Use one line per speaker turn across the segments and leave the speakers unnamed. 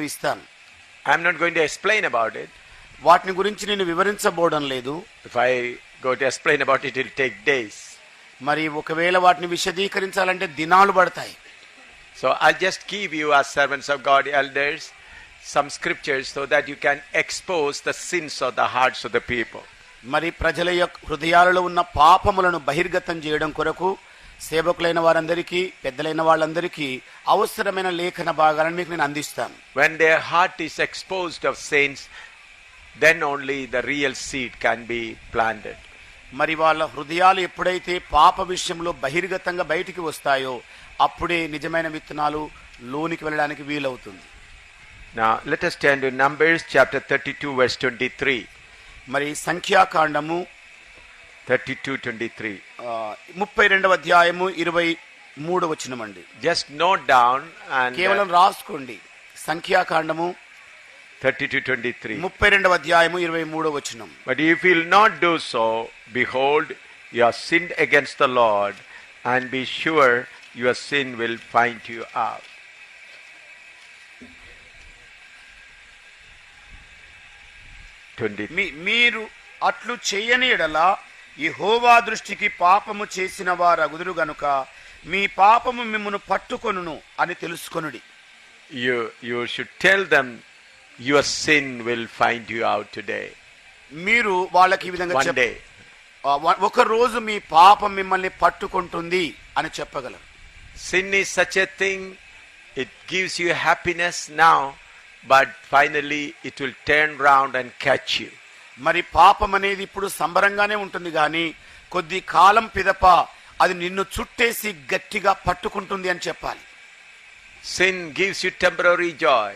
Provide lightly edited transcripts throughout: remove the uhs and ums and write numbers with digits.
ఇస్తాను.
I'm not going to explain about it.
వాటిని గురించి నేను వివరించబోవడం లేదు.
If I go to explain about it, it will take days.
మరి ఒకవేళ వాటిని విశదీకరించాలంటే దినాలు పడతాయి.
So I'll just give you, as servants of God, elders, some scriptures so that you can expose the sins of the hearts of the people.
మరి ప్రజల యొక్క హృదయాలలో ఉన్న పాపములను బహిర్గతం చేయడం కొరకు సేవకులైన వారందరికీ పెద్దలైన వాళ్ళందరికీ అవసరమైన లేఖన భాగాలను మీకు నేను అందిస్తాను.
When their heart is exposed of sins, then only the real seed can be planted.
మరి వాళ్ళ హృదయాలు ఎప్పుడైతే పాప విషయంలో బహిర్గతంగా బయటికి వస్తాయో అప్పుడే నిజమైన విత్తనాలు లోనికి వెళ్ళడానికి వీలవుతుంది.
Now let us turn to Numbers chapter 32 verse 23.
మరి సంఖ్యాకాండము
32:23.
32వ అధ్యాయము 23వ వచనమండి.
Just note down and
కేవలం రాసుకోండి. సంఖ్యాకాండము
32:23.
32వ అధ్యాయము 23వ వచనం.
But if you will not do so, behold, you have sinned against the Lord, and be sure your sin will find you out.
మీరు అట్లు చేయని ఎడల యెహోవా దృష్టికి పాపము చేసిన వారగుదురు గనుక మీ పాపము మిమ్మును పట్టుకొనును అని తెలుసుకొనుడి.
You should tell them your sin will find you out today.
మీరు వాళ్ళకి ఈ విధంగా
One day.
ఒక రోజు మీ పాపం మిమ్మల్ని పట్టుకుంటుంది అని చెప్పగలరు.
Sin is such a thing, it gives you happiness now, but finally it will turn round and catch you.
మరి పాపం అనేది ఇప్పుడు సంబరంగానే ఉంటుంది కానీ కొద్ది కాలం పిదప అది నిన్ను చుట్టేసి గట్టిగా పట్టుకుంటుంది అని చెప్పాలి.
Sin gives you temporary joy.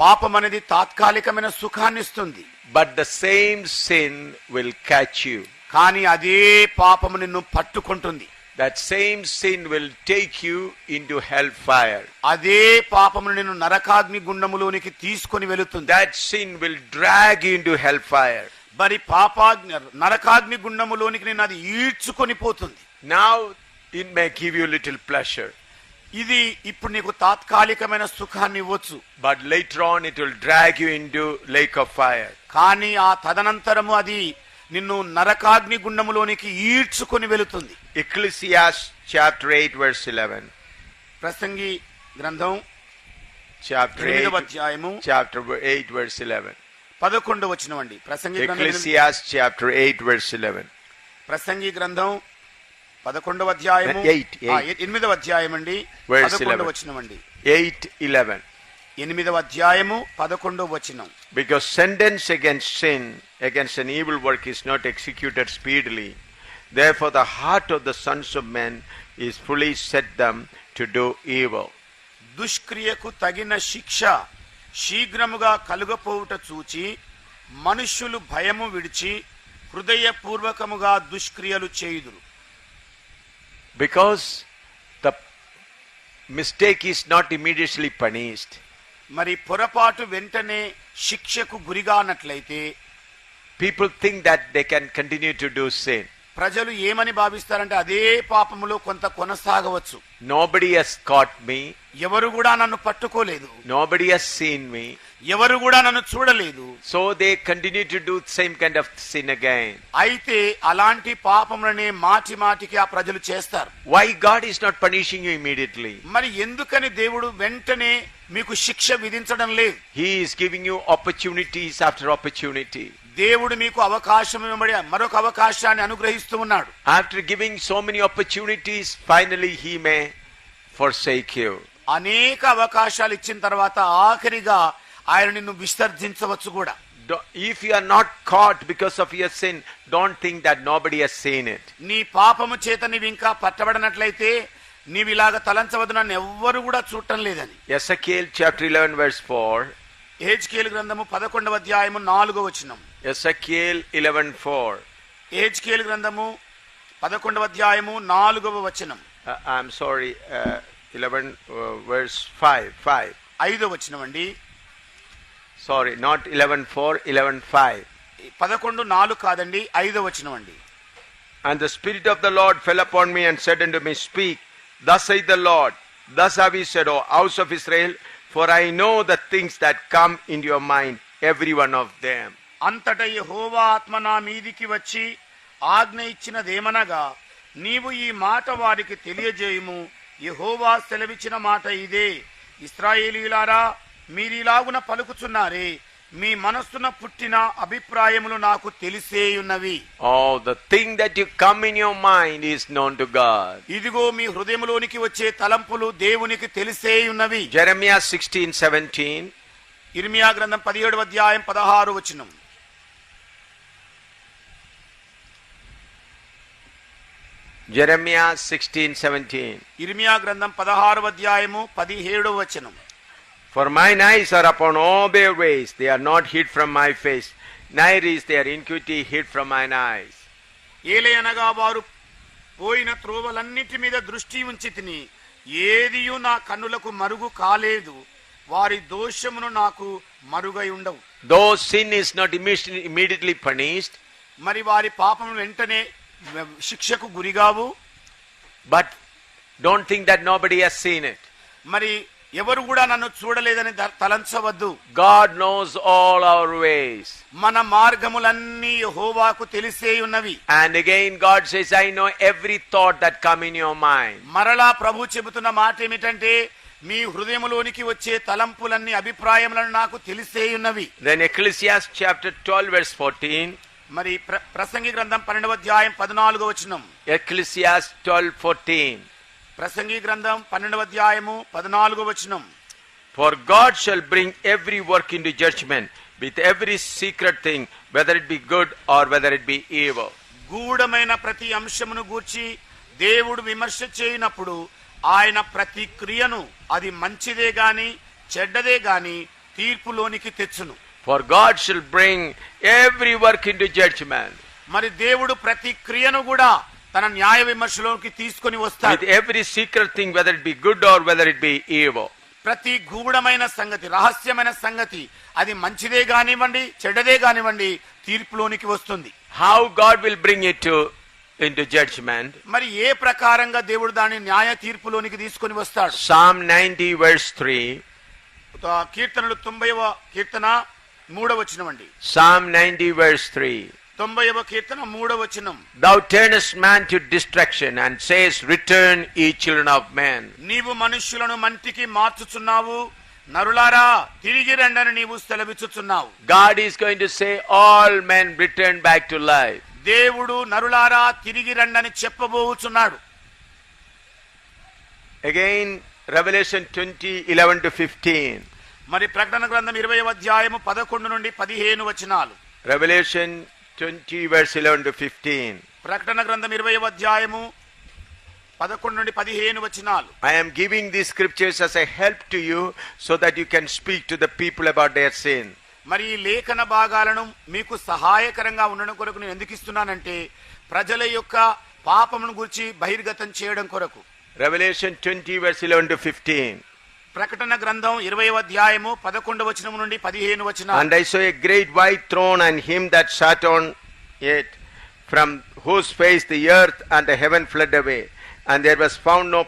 పాపం అనేది తాత్కాలికమైన సుఖాన్ని ఇస్తుంది.
But the same sin will catch you.
కానీ అదే పాపము నిన్ను పట్టుకుంటుంది.
That same sin will take you into hellfire.
అదే పాపమును నిన్ను నరకాగ్ని గుండములోనికి తీసుకొని వెళుతుంది.
That sin will drag you into hellfire.
మరి నరకాగ్ని గుండములోనికి నిన్ను అది ఈడ్చుకొని పోతుంది.
Now it may give you little pleasure.
ఇది ఇప్పుడు నీకు తాత్కాలికమైన సుఖాన్ని ఇవ్వచ్చు.
But later on it will drag you into lake of fire.
కానీ ఆ తదనంతరము అది నిన్ను నరకాగ్ని గుండములోనికి ఈడ్చుకొని వెళుతుంది.
Ecclesiastes chapter 8 verse 11.
ప్రసంగి గ్రంథం
Chapter 8 verse 11.
11వ వచనం అండి. ప్రసంగి గ్రంథం
Ecclesiastes chapter 8 verse 11.
ప్రసంగి గ్రంథం 11వ అధ్యాయము 8వ అధ్యాయం అండి. 11వ వచనం అండి.
8:11.
8వ అధ్యాయము 11వ వచనం.
Because sentence against sin, against an evil work is not executed speedily. Therefore the heart of the sons of men is fully set them to do evil.
దుష్క్రియకు తగిన శిక్ష శీఘ్రముగా కలుగపోవుట చూచి మనుష్యులు భయము విడిచి హృదయపూర్వకముగా దుష్క్రియలు చేయుదురు.
Because the mistake is not immediately punished.
మరి పొరపాటు వెంటనే శిక్షకు గురిగానట్లయితే
people think that they can continue to do sin.
ప్రజలు ఏమని భావిస్తారంటే అదే పాపములో కొంత కొనసాగవచ్చు.
Nobody has caught me.
ఎవరు కూడా నన్ను పట్టుకోలేదు.
Nobody has seen me.
ఎవరు కూడా నన్ను చూడలేదు.
So they continue to do same kind of sin again.
అయితే అలాంటి పాపములనే మాటి మాటికి ఆ ప్రజలు చేస్తారు.
Why God is not punishing you immediately?
మరి ఎందుకని దేవుడు వెంటనే మీకు శిక్ష విధించడం లేదు?
He is giving you opportunities after opportunity.
దేవుడు మీకు అవకాశం ఇవ్వబడి మరొక అవకాశాన్ని అనుగ్రహిస్తూ ఉన్నాడు.
After giving so many opportunities, finally he may forsake you.
అనేక అవకాశాలు ఇచ్చిన తర్వాత ఆఖరిగా ఆయన నిన్ను విసర్జించవచ్చు కూడా.
If you are not caught because of your sin, don't think that nobody has seen it.
నీ పాపము చేత నీవు ఇంకా పట్టబడినట్లయితే నీవు ఇలాగ తలంచవద్దు, నన్ను ఎవ్వరు కూడా చూడటం లేదని.
Ezekiel chapter 11 verse 4.
యెహెజ్కేలు గ్రంథము 11వ అధ్యాయము 4వ వచనం.
Ezekiel 11:4.
యెహెజ్కేలు గ్రంథము 11వ అధ్యాయము 4వ వచనం.
I'm sorry, 11 verse 5.
5వ వచనం అండి.
Sorry, not 11:4, 11:5.
11:4 కాదండి, 5వ వచనం అండి.
And the Spirit of the Lord fell upon me and said unto me, Speak, thus saith the Lord, thus have ye said, O house of Israel, for I know the things that come into your mind, every one of them.
అంతట యెహోవా ఆత్మ నా మీదికి వచ్చి ఆజ్ఞ ఇచ్చినదేమనగా, నీవు ఈ మాట వారికి తెలియజేయుము. యెహోవా సెలవిచ్చిన మాట ఇదే, ఇశ్రాయేలీయులారా, మీరిలాగున పలుకుచున్నారే, మీ మనస్సున పుట్టిన అభిప్రాయములు నాకు తెలిసేయున్నవి.
Oh, the thing that you come in your mind is known to God.
ఇదిగో మీ హృదయములోనికి వచ్చే తలంపులు దేవునికి తెలిసేయున్నవి.
Jeremiah 16:17.
ఇర్మియా గ్రంథం 17వ అధ్యాయం 16వ వచనం.
Jeremiah 16:17.
ఇర్మియా గ్రంథం 16వ అధ్యాయము 17వ వచనం.
For mine eyes are upon all their ways, they are not hid from my face, neither is their iniquity hid from mine eyes.
ఏలయనగా వారు పోయిన త్రోవలన్నిటి మీద దృష్టి ఉంచితిని, ఏదియు నా కన్నులకు మరుగు కాలేదు, వారి దోషమును నాకు మరుగై ఉండవు.
Though sin is not immediately punished,
మరి వారి పాపము వెంటనే శిక్షకు గురిగావు.
but don't think that nobody has seen it.
మరి ఎవరు కూడా నన్ను చూడలేదని తలంచవద్దు.
God knows all our ways.
మన మార్గములన్నీ యెహోవాకు తెలిసేయున్నవి.
And again God says, I know every thought that come in your mind.
మరలా ప్రభు చెబుతున్న మాట ఏమిటంటే, మీ హృదయములోనికి వచ్చే తలంపులన్నీ అభిప్రాయములను నాకు తెలిసేయున్నవి.
Then Ecclesiastes chapter 12 verse 14.
మరి ప్రసంగి గ్రంథం 12వ అధ్యాయం 14వ వచనం.
Ecclesiastes 12:14.
ప్రసంగి గ్రంథం 12వ అధ్యాయము 14వ వచనం.
For God shall bring every work into judgment with every secret thing, whether it be good or whether it be evil.
గూఢమైన ప్రతి అంశమును గూర్చి దేవుడు విమర్శ చేయనప్పుడు ఆయన ప్రతి క్రియను, అది మంచిదే గాని చెడ్డదే గాని, తీర్పులోనికి తెచ్చును.
For God shall bring every work into judgment.
మరి దేవుడు ప్రతి క్రియను కూడా తన న్యాయ విమర్శలోకి తీసుకొని వస్తాడు.
With every secret thing, whether it be good or whether it be evil.
ప్రతి గూఢమైన సంగతి, రహస్యమైన సంగతి, అది మంచిదే కానివ్వండి చెడ్డదే కానివ్వండి, తీర్పులోనికి వస్తుంది.
How God will bring it into judgment?
మరి ఏ ప్రకారంగా దేవుడు దాని న్యాయ తీర్పులోనికి తీసుకొని వస్తాడు?
Psalm 90 verse 3.
కీర్తనలు 90వ కీర్తన 3వ వచనం అండి.
Psalm 90 verse 3.
90వ కీర్తన 3వ వచనం.
Thou turnest man to destruction and sayest, return ye children of men.
నీవు మనుష్యులను మంటికి మార్చుచున్నావు, నరులారా తిరిగి రండని నీవు సెలవిచ్చుచున్నావు.
God is going to say all men return back to life.
దేవుడు నరులారా తిరిగి రండని చెప్పబోచున్నాడు.
Again Revelation 20:11-15.
మరి ప్రకటన గ్రంథం 20వ అధ్యాయము 11 నుండి 15 వచనాలు.
Revelation 20 verse 11-15.
ప్రకటన గ్రంథం 20వ అధ్యాయము 11 నుండి 15 వచనాలు.
I am giving these scriptures as a help to you so that you can speak to the people about their sin.
మరి ఈ లేఖన భాగాలను మీకు సహాయకరంగా ఉండడం కొరకు నేను ఎందుకు ఇస్తున్నానంటే, ప్రజల యొక్క పాపమును గురించి బహిర్గతం చేయడం కొరకు.
Revelation 20 verse 11-15.
ప్రకటన గ్రంథం 20వ అధ్యాయము 11వ వచనం నుండి 15 వచనాలు.
And I saw a great white throne and him that sat on it, from whose face the earth and the heaven fled away, and there was found no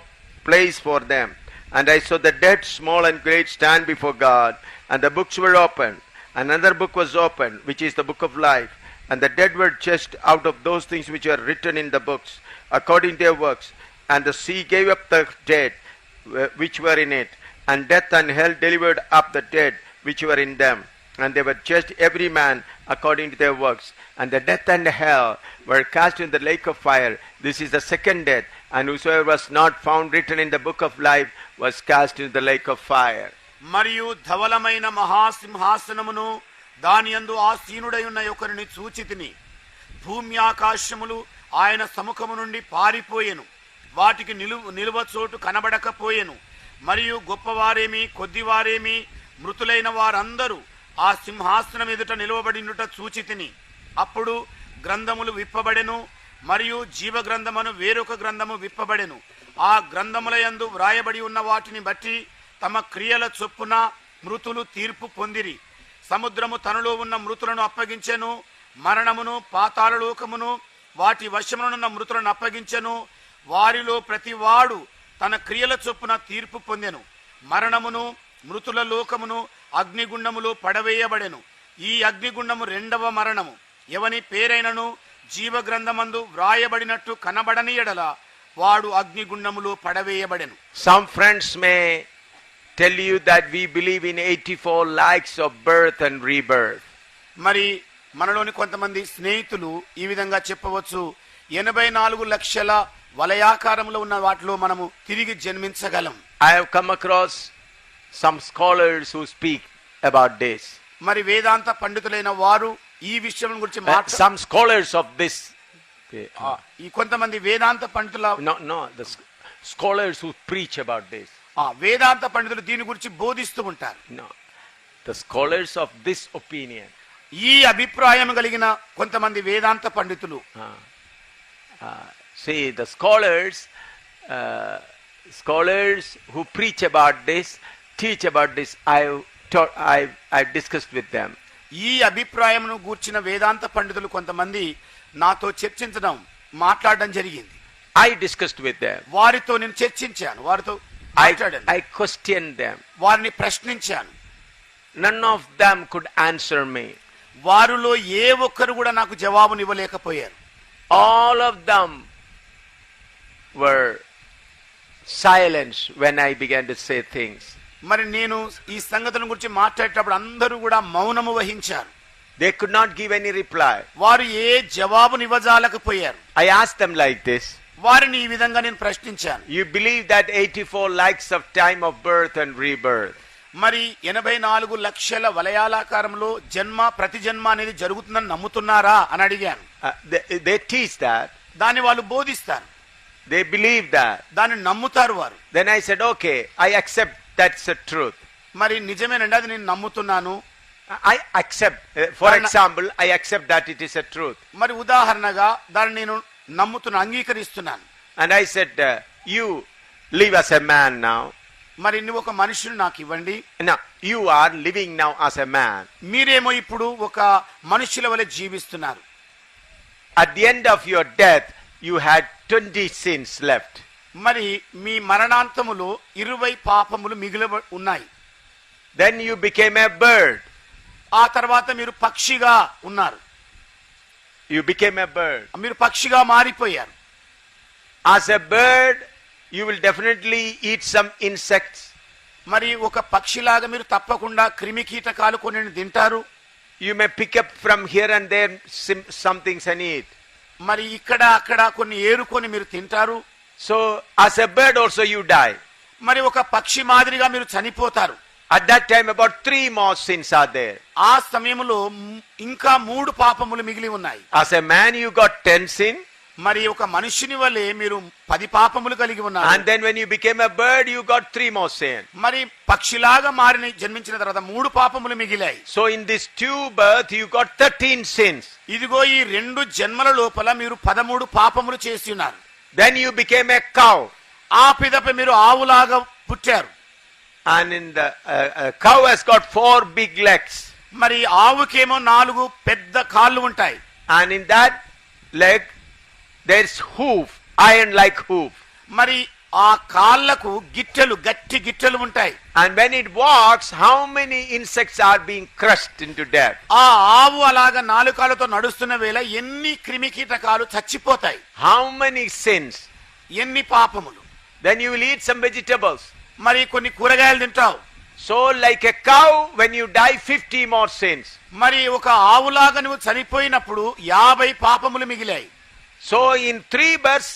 place for them. And I saw the dead, small and great, stand before God, and the books were opened. Another book was opened, which is the book of life. And the dead were judged out of those things which were written in the books, according to their works. And the sea gave up the dead which were in it, and death and hell delivered up the dead which were in them. And they were judged every man according to their works. And the death and hell were cast in the lake of fire. This is the second death. And whosoever was not found written in the book of life was cast into the lake of fire.
మరియు ధవలమైన మహాసింహాసనమును దానియందు ఆసీనుడై ఉన్న ఒకరిని చూచితిని. భూమి ఆకాశములు ఆయన సముఖము నుండి పారిపోయెను, వాటికి నిలువ చోటు కనబడకపోయెను. మరియు గొప్పవారేమి కొద్దివారేమి మృతులైన వారందరూ ఆ సింహాసనం ఎదుట నిలువబడినుట చూచితిని. అప్పుడు గ్రంథములు విప్పబడెను, మరియు జీవ గ్రంథమును వేరొక గ్రంథము విప్పబడెను. ఆ గ్రంథముల యందు వ్రాయబడి ఉన్న వాటిని బట్టి తమ క్రియల చొప్పున మృతులు తీర్పు పొందిరి. సముద్రము తనలో ఉన్న మృతులను అప్పగించెను, మరణమును పాతాళలోకమును వాటి వశమునున్న మృతులను అప్పగించెను. వారిలో ప్రతివాడు తన క్రియల చొప్పున తీర్పు పొందెను. మరణమును మృతుల లోకమును అగ్నిగుండములో పడవేయబడెను. ఈ అగ్నిగుండము రెండవ మరణము. ఎవని పేరైనను జీవగ్రంథమందు వ్రాయబడినట్టు కనబడని ఎడల వాడు అగ్నిగుండములో పడవేయబడెను.
Some friends may tell you that we believe in 84 lakhs of birth and rebirth.
మరి మనలోని కొంతమంది స్నేహితులు ఈ విధంగా చెప్పవచ్చు, 84 లక్షల వలయాకారంలో ఉన్న వాటిలో మనము తిరిగి జన్మించగలం.
I have come across some scholars who speak about this.
మరి వేదాంత పండితులైన వారు ఈ విషయం గురించి
Some scholars of this.
ఈ కొంతమంది వేదాంత పండితుల
The scholars who preach about this.
వేదాంత పండితులు దీని గురించి బోధిస్తూ ఉంటారు.
No, the scholars of this opinion.
ఈ అభిప్రాయం కలిగిన కొంతమంది వేదాంత పండితులు.
See, the scholars who preach about this, teach about this. I've discussed with them.
ఈ అభిప్రాయమును గూర్చిన వేదాంత పండితులు కొంతమంది నాతో చర్చించడం మాట్లాడడం జరిగింది.
I discussed with them.
వారితో నేను చర్చించాను, వారితో
I questioned them.
వారిని ప్రశ్నించాను.
None of them could answer me.
వారిలో ఏ ఒక్కరు కూడా నాకు జవాబునివ్వలేకపోయారు.
All of them were silenced when I began to say things.
మరి నేను ఈ సంగతుల గురించి మాట్లాడేటప్పుడు అందరూ కూడా మౌనము వహించారు.
They could not give any reply.
వారు ఏ జవాబునివ్వజాలకపోయారు.
I asked them like this.
వారిని ఈ విధంగా నేను ప్రశ్నించాను.
You believe that 84 lakhs of time of birth and rebirth?
మరి 84 లక్షల వలయాలాకారంలో జన్మ ప్రతి జన్మ అనేది జరుగుతుందని నమ్ముతున్నారా అని అడిగాను.
They teach that.
దాన్ని వాళ్ళు బోధిస్తారు.
They believe that.
దాన్ని నమ్ముతారు వారు.
Then I said, okay, I accept that's the truth.
మరి నిజమేనండి, అది నేను నమ్ముతున్నాను.
I accept. For example, I accept that it is a truth.
మరి ఉదాహరణగా దాన్ని నేను నమ్ముతున్నా, అంగీకరిస్తున్నాను.
And I said, you live as a man now.
మరి నువ్వు ఒక మనిషిని నాకు ఇవ్వండి.
Now you are living now as a man.
మీరేమో ఇప్పుడు ఒక మనుషుల వలె జీవిస్తున్నారు.
At the end of your death, you had 20 sins left.
మరి మీ మరణాంతములో 20 పాపములు మిగిలి ఉన్నాయి.
Then you became a bird.
ఆ తర్వాత మీరు పక్షిగా ఉన్నారు.
You became a bird.
మీరు పక్షిగా మారిపోయారు.
As a bird, you will definitely eat some insects.
మరి ఒక పక్షిలాగా మీరు తప్పకుండా క్రిమి కీటకాలు కొన్ని తింటారు.
You may pick up from here and there some things and eat.
మరి ఇక్కడ అక్కడ కొన్ని ఏరుకొని మీరు తింటారు.
So as a bird also you die.
మరి ఒక పక్షి మాదిరిగా మీరు చనిపోతారు.
At that time about 3 more sins are there.
ఆ సమయంలో ఇంకా 3 పాపములు మిగిలి ఉన్నాయి.
As a man you got 10 sin.
మరి ఒక మనుషుని వలె మీరు 10 పాపములు కలిగి ఉన్నారు.
And then when you became a bird you got 3 more sin.
మరి పక్షిలాగా మారిన జన్మించిన తర్వాత 3 పాపములు మిగిలాయి.
So in this 2 birth you got 13 sins.
ఇదిగో ఈ 2 జన్మల లోపల మీరు 13 పాపములు చేసి ఉన్నారు.
Then you became a cow.
ఆ పిదప మీరు ఆవులాగా పుట్టారు.
And in the cow has got 4 big legs.
మరి ఆవుకేమో 4 పెద్ద కాళ్ళు ఉంటాయి.
And in that leg there's hoof, iron like hoof.
మరి ఆ కాళ్ళకు గిట్టెలు, గట్టి గిట్టెలు ఉంటాయి.
And when it walks, how many insects are being crushed into death?
ఆ ఆవు అలాగా 4 కాళ్ళతో నడుస్తున్న వేళ ఎన్ని క్రిమి కీటకాలు చచ్చిపోతాయి.
How many sins?
ఎన్ని పాపములు.
Then you will eat some vegetables.
మరి కొన్ని కూరగాయలు తింటావు.
So like a cow, when you die 50 more sins.
మరి ఒక ఆవులాగా నువ్వు చనిపోయినప్పుడు 50 పాపములు మిగిలాయి.
So in 3 births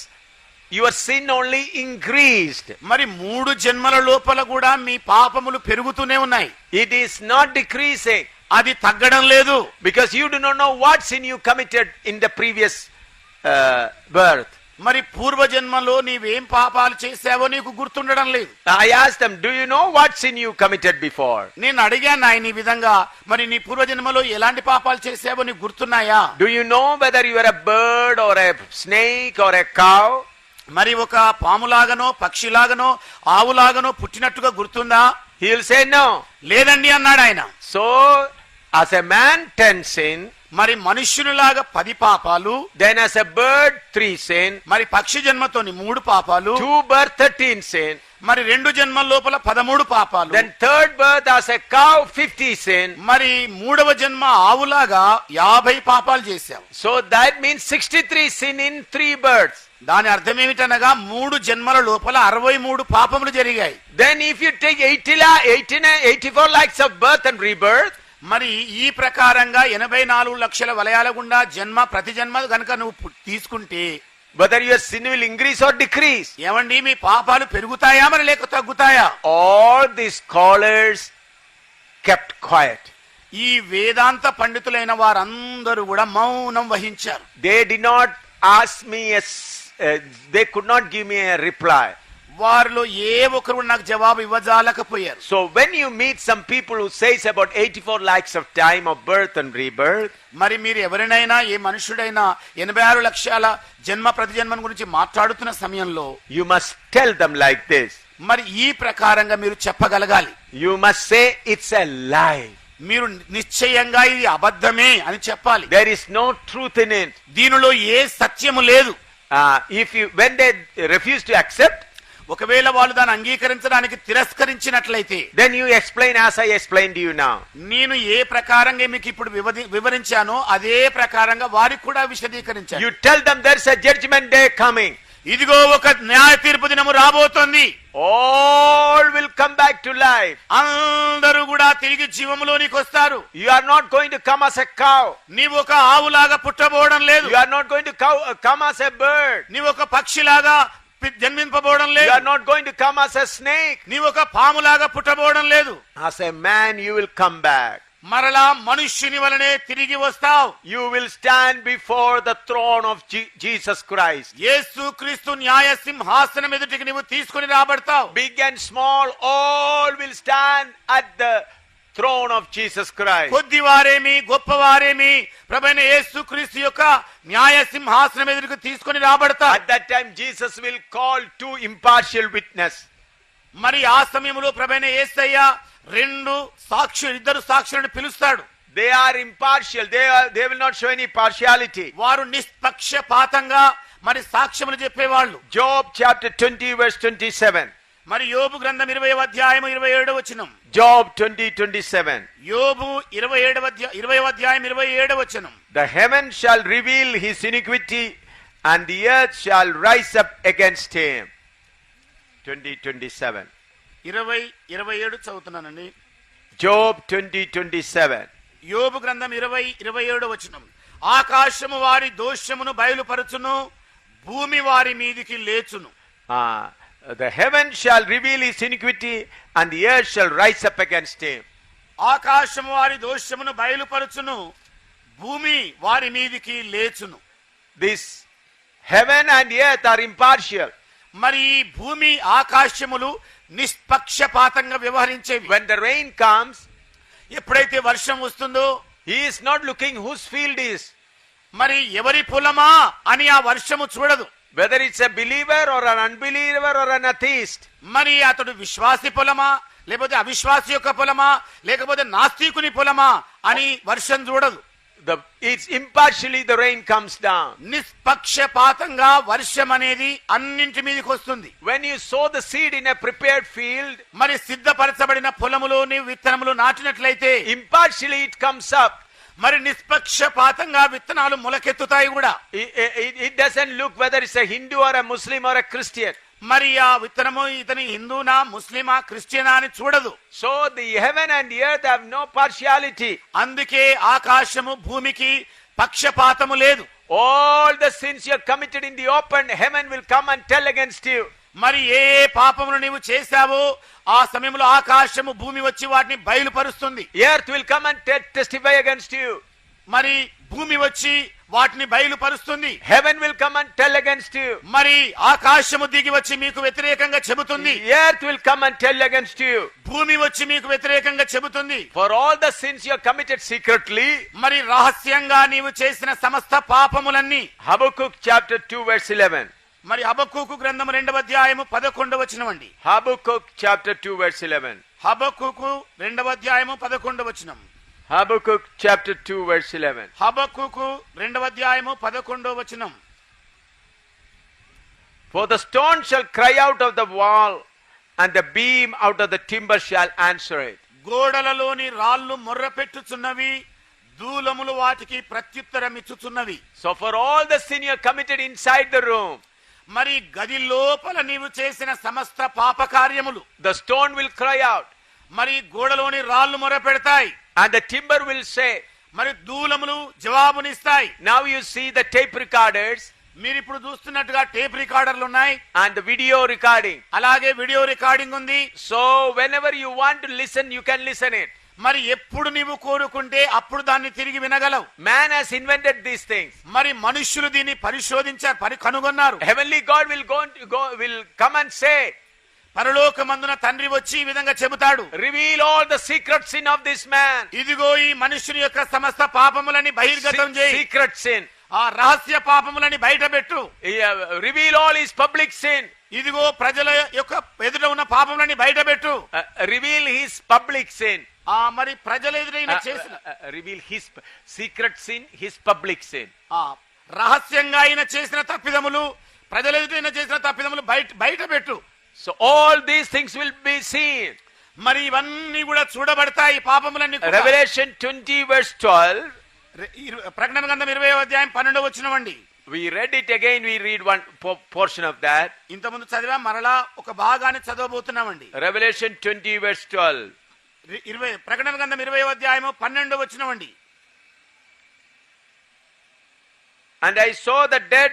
your sin only increased.
మరి 3 జన్మల లోపల కూడా మీ పాపములు పెరుగుతూనే ఉన్నాయి.
It is not decreasing.
అది తగ్గడం లేదు.
Because you do not know what sin you committed in the previous birth.
మరి పూర్వ జన్మలో నీవేం పాపాలు చేశావో నీకు గుర్తుండడం లేదు.
I asked them, do you know what sin you committed before?
నేను అడిగాను ఆయన ఈ విధంగా, మరి నీ పూర్వ జన్మలో ఎలాంటి పాపాలు చేశావో నీకు గుర్తున్నాయా?
Do you know whether you are a bird or a snake or a cow?
మరి ఒక పాములాగనో పక్షిలాగనో ఆవులాగనో పుట్టినట్టుగా గుర్తుందా?
He will say no.
లేదండి అన్నాడు ఆయన.
So as a man 10 sin.
మరి మనుష్యునిలాగా 10 పాపాలు.
Then as a bird 3 sin.
మరి పక్షి జన్మతోని 3 పాపాలు.
2 birth 13 sin.
మరి 2 జన్మల లోపల 13 పాపాలు.
Then third birth as a cow, 50 sin.
మరి 3వ జన్మ ఆవులాగా 50 పాపాలు చేశావు.
So that means 63 sin in 3 births.
దాని అర్థం ఏమిటనగా 3 జన్మల లోపల 63 పాపములు జరిగాయి.
Then if you take 84 lakhs of birth and rebirth,
మరి ఈ ప్రకారంగా 84 లక్షల వలయాల గుండా ప్రతి జన్మ గనుక నువ్వు తీసుకుంటే
whether your sin will increase or decrease.
ఏమండి మీ పాపాలు పెరుగుతాయా మరి లేక తగ్గుతాయా?
All the scholars kept quiet.
ఈ వేదాంత పండితులైన వారందరూ కూడా మౌనం వహించారు.
They did not ask me they could not give me a reply.
వారిలో ఏ ఒక్కరు నాకు జవాబు ఇవ్వజాలకపోయారు.
So when you meet some people who says about 84 lakhs of time of birth and rebirth,
మరి మీరు ఎవరినైనా ఏ మనుషుడైనా 86 లక్షల ప్రతి జన్మ గురించి మాట్లాడుతున్న సమయంలో
you must tell them like this.
మరి ఈ ప్రకారంగా మీరు చెప్పగలగాలి.
You must say it's a lie.
మీరు నిశ్చయంగా ఇది అబద్ధమే అని చెప్పాలి.
There is no truth in it.
దీనిలో ఏ సత్యము లేదు.
When they refuse to accept,
ఒకవేళ వాళ్ళు దాన్ని అంగీకరించడానికి తిరస్కరించినట్లయితే,
then you explain as I explained to you now.
నేను ఏ ప్రకారంగా మీకు ఇప్పుడు వివరించానో అదే ప్రకారంగా వారికి కూడా విశదీకరించాను.
You tell them there's a judgment day coming.
ఇదిగో ఒక న్యాయ తీర్పు దినము రాబోతోంది.
All will come back to life.
అందరూ కూడా తిరిగి జీవములోనికి వస్తారు.
You are not going to come as a cow.
నీవు ఒక ఆవులాగా పుట్టబోవడం లేదు.
You are not going to come as a bird.
నీవు ఒక పక్షిలాగా జన్మింపబోవడం లేదు.
You are not going to come as a snake.
నీవు ఒక పాములాగా పుట్టబోవడం లేదు.
As a man you will come back.
మరలా మనుష్యుని వలనే తిరిగి వస్తావు.
You will stand before the throne of Jesus Christ.
యేసుక్రీస్తు న్యాయ సింహాసనం ఎదుటికి నీవు తీసుకొని రాబడతావు.
Big and small all will stand at the throne of Jesus Christ.
కొద్దివారేమి గొప్పవారేమి ప్రభువైన యేసుక్రీస్తు యొక్క న్యాయ సింహాసనం ఎదుటికి తీసుకొని రాబడతావు.
At that time Jesus will call 2 impartial witnesses.
మరి ఆ సమయంలో ప్రభువైన యేసయ్య ఇద్దరు సాక్షులను పిలుస్తాడు.
They are impartial. They will not show any partiality.
వారు నిష్పక్షపాతంగా మరి సాక్ష్యములు చెప్పేవాళ్ళు.
Job chapter 20 verse 27.
మరి యోబు గ్రంథం 20వ అధ్యాయం 27వ వచనం.
Job 20:27.
యోబు 20వ అధ్యాయం 27వ వచనం.
The heaven shall reveal his iniquity and the earth shall rise up against him. 20:27.
20:27 చదువుతున్నానండి.
Job 20:27.
యోబు గ్రంథం 20:27 వచనం. ఆకాశము వారి దోషమును బయలుపరచును, భూమి వారి మీదికి లేచును.
The heaven shall reveal his iniquity and the earth shall rise up against him.
ఆకాశము వారి దోషమును బయలుపరచును, భూమి వారి మీదికి లేచును.
This heaven and earth are impartial.
మరి ఈ భూమి ఆకాశములు నిష్పక్షపాతంగా వ్యవహరించేవి.
When the rain comes,
ఎప్పుడైతే వర్షం వస్తుందో
he is not looking whose field is.
మరి ఎవరి పొలమా అని ఆ వర్షము చూడదు.
Whether it's a believer or an unbeliever or an atheist.
మరి అతడు విశ్వాసి పొలమా లేకపోతే అవిశ్వాసి యొక్క పొలమా లేకపోతే నాస్తికుని పొలమా అని వర్షం చూడదు.
It's impartially the rain comes down.
నిష్పక్షపాతంగా వర్షం అనేది అన్నింటి మీదకి వస్తుంది.
When you sow the seed in a prepared field,
మరి సిద్ధపరచబడిన పొలములోని విత్తనములు నాటినట్లయితే
impartially it comes up.
మరి నిష్పక్షపాతంగా విత్తనాలు మొలకెత్తుతాయి కూడా.
It doesn't look whether it's a Hindu or a Muslim or a Christian.
మరి ఆ విత్తనము ఇతని హిందూనా ముస్లిమా క్రిస్టియనా అని చూడదు.
So the heaven and the earth have no partiality.
అందుకే ఆకాశము భూమికి పక్షపాతము లేదు.
All the sins you have committed in the open, heaven will come and tell against you.
మరి ఏ పాపములు నీవు చేశావో ఆ సమయంలో ఆకాశము భూమి వచ్చి వాటిని బయలుపరుస్తుంది.
Earth will come and testify against you.
మరి భూమి వచ్చి వాటిని బయలుపరుస్తుంది.
Heaven will come and tell against you.
మరి ఆకాశము దిగి వచ్చి మీకు వ్యతిరేకంగా చెబుతుంది.
Earth will come and tell against you.
భూమి వచ్చి మీకు వ్యతిరేకంగా చెబుతుంది.
For all the sins you have committed secretly.
మరి రహస్యంగా నీవు చేసిన సమస్త పాపములన్నీ.
Habakkuk chapter 2 verse 11.
మరి హబక్కూకు గ్రంథం 2వ అధ్యాయము 11వ వచనం అండి.
Habakkuk chapter 2 verse 11.
హబక్కూకు 2వ అధ్యాయము 11వ వచనం.
Habakkuk chapter 2 verse 11.
హబక్కూకు 2వ అధ్యాయము 11వ వచనం.
For the stone shall cry out of the wall and the beam out of the timber shall answer it.
గోడలలోని రాళ్ళు మొర్ర పెట్టుచున్నవి, దూలములు వాటికి ప్రత్యుత్తరం ఇచ్చుచున్నవి.
So for all the sin you committed inside the room,
మరి గది లోపల నీవు చేసిన సమస్త పాప కార్యములు,
the stone will cry out,
మరి గోడలోని రాళ్ళు మొర పెడతాయి,
and the timber will say.
మరి దూలములు జవాబునిస్తాయి.
Now you see the tape recorders
మీరు ఇప్పుడు చూస్తున్నట్టుగా టేప్ రికార్డర్లు ఉన్నాయి,
and the video recording.
అలాగే వీడియో రికార్డింగ్ ఉంది.
So whenever you want to listen, you can listen it.
మరి ఎప్పుడు నీవు కోరుకుంటే అప్పుడు దాన్ని తిరిగి వినగలవు.
Man has invented these things.
మరి మనుష్యులు దీన్ని పరిశోధించారు, కనుగొన్నారు.
Heavenly God will come and say,
పరలోకమందున తండ్రి వచ్చి ఈ విధంగా చెబుతాడు,
reveal all the secret sin of this man.
ఇదిగో ఈ మనుష్యుని యొక్క సమస్త పాపములని బహిర్గతం చేయి,
Secret sin.
ఆ రహస్య పాపములని బయటపెట్టు.
Reveal all his public sin.
ఇదిగో ప్రజల యొక్క ఎదుట ఉన్న పాపములని బయటపెట్టు.
Reveal his public sin.
మరి ప్రజల ఎదురైన చేసిన
Reveal his secret sin, his public sin.
రహస్యంగా ఆయన చేసిన తప్పిదములు, ప్రజల ఎదురైన చేసిన తప్పిదములు బయటపెట్టు.
So all these things will be seen.
మరి ఇవన్నీ కూడా చూడబడతాయి పాపములన్నీ.
Revelation 20 verse 12.
ప్రకటన గ్రంథం 20వ అధ్యాయం 12వ వచనమండి.
We read it again, we read one portion of that.
ఇంతకుముందు చదివా, మరలా ఒక భాగాన్ని చదవబోతున్నామండి.
Revelation 20 verse 12.
ప్రకటన గ్రంథం 20వ అధ్యాయము 12వ వచనమండి.
And I saw the dead,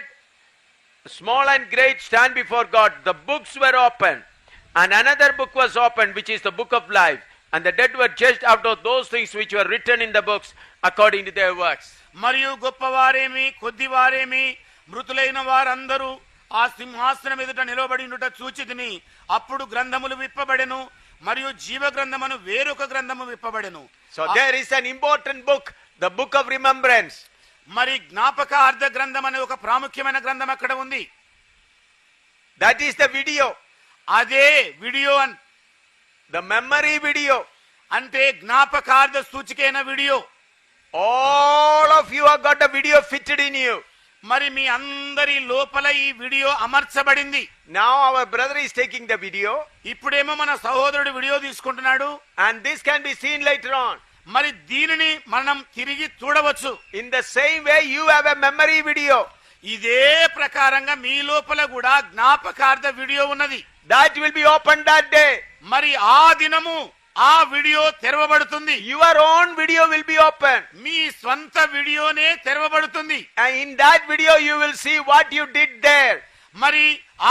small and great, stand before God. The books were opened, and another book was opened, which is the book of life. And the dead were judged out of those things which were written in the books according to their works.
మరియు గొప్పవారేమి కొద్దివారేమి మృతులైన వారందరూ ఆ సింహాసనం ఎదుట నిలబడి ఉండుట చూచితిని. అప్పుడు గ్రంథములు విప్పబడెను, మరియు జీవ గ్రంథమును వేరొక గ్రంథము విప్పబడెను.
So there is an important book, the book of remembrance.
మరి జ్ఞాపకార్థ గ్రంథం అనే ఒక ప్రాముఖ్యమైన గ్రంథం అక్కడ ఉంది.
That is the video.
అదే వీడియో
The memory video.
అంటే జ్ఞాపకార్థ సూచికైన video.
All of you have got a video fitted in you.
మరి మీ అందరి లోపల ఈ video అమర్చబడింది.
Now our brother is taking the video.
ఇప్పుడేమో మన సహోదరుడు వీడియో తీసుకుంటున్నాడు.
And this can be seen later on.
మరి దీనిని మనం తిరిగి చూడవచ్చు.
In the same way you have a memory video.
ఇదే ప్రకారంగా మీ లోపల కూడా జ్ఞాపకార్థ వీడియో ఉన్నది.
That will be opened that day.
మరి ఆ దినము ఆ వీడియో తెరవబడుతుంది.
Your own video will be opened.
మీ స్వంత వీడియోనే తెరవబడుతుంది.
And in that video you will see what you did there.
మరి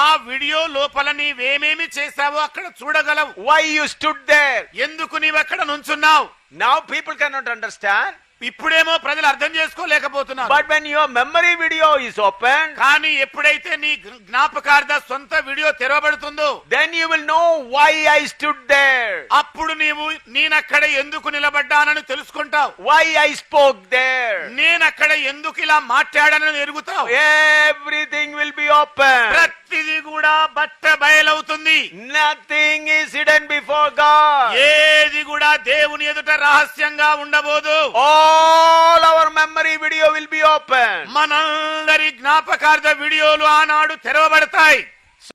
ఆ వీడియో లోపల నీవేమేమి చేశావో అక్కడ చూడగలవు.
Why you stood there.
ఎందుకు నీవు అక్కడ నుంచున్నావు.
Now people cannot understand.
ఇప్పుడేమో ప్రజలు అర్థం చేసుకోలేకపోతున్నారు.
But when your memory video is open,
కానీ ఎప్పుడైతే నీ జ్ఞాపకార్థ సొంత video తెరవబడుతుందో,
then you will know why I stood there.
అప్పుడు నీవు నేనక్కడ ఎందుకు నిలబడ్డానని తెలుసుకుంటావు.
Why I spoke there.
నేనక్కడ ఎందుకు ఇలా మాట్లాడానని ఎరుగుతావు.
Everything will be open.
ప్రతిదీ కూడా బట్ట బయలవుతుంది.
Nothing is hidden before God.
ఏది కూడా దేవుని ఎదుట రహస్యంగా ఉండబోదు.
All our memory video will be open.
మనందరి జ్ఞాపకార్థ వీడియోలు ఆనాడు తెరవబడతాయి.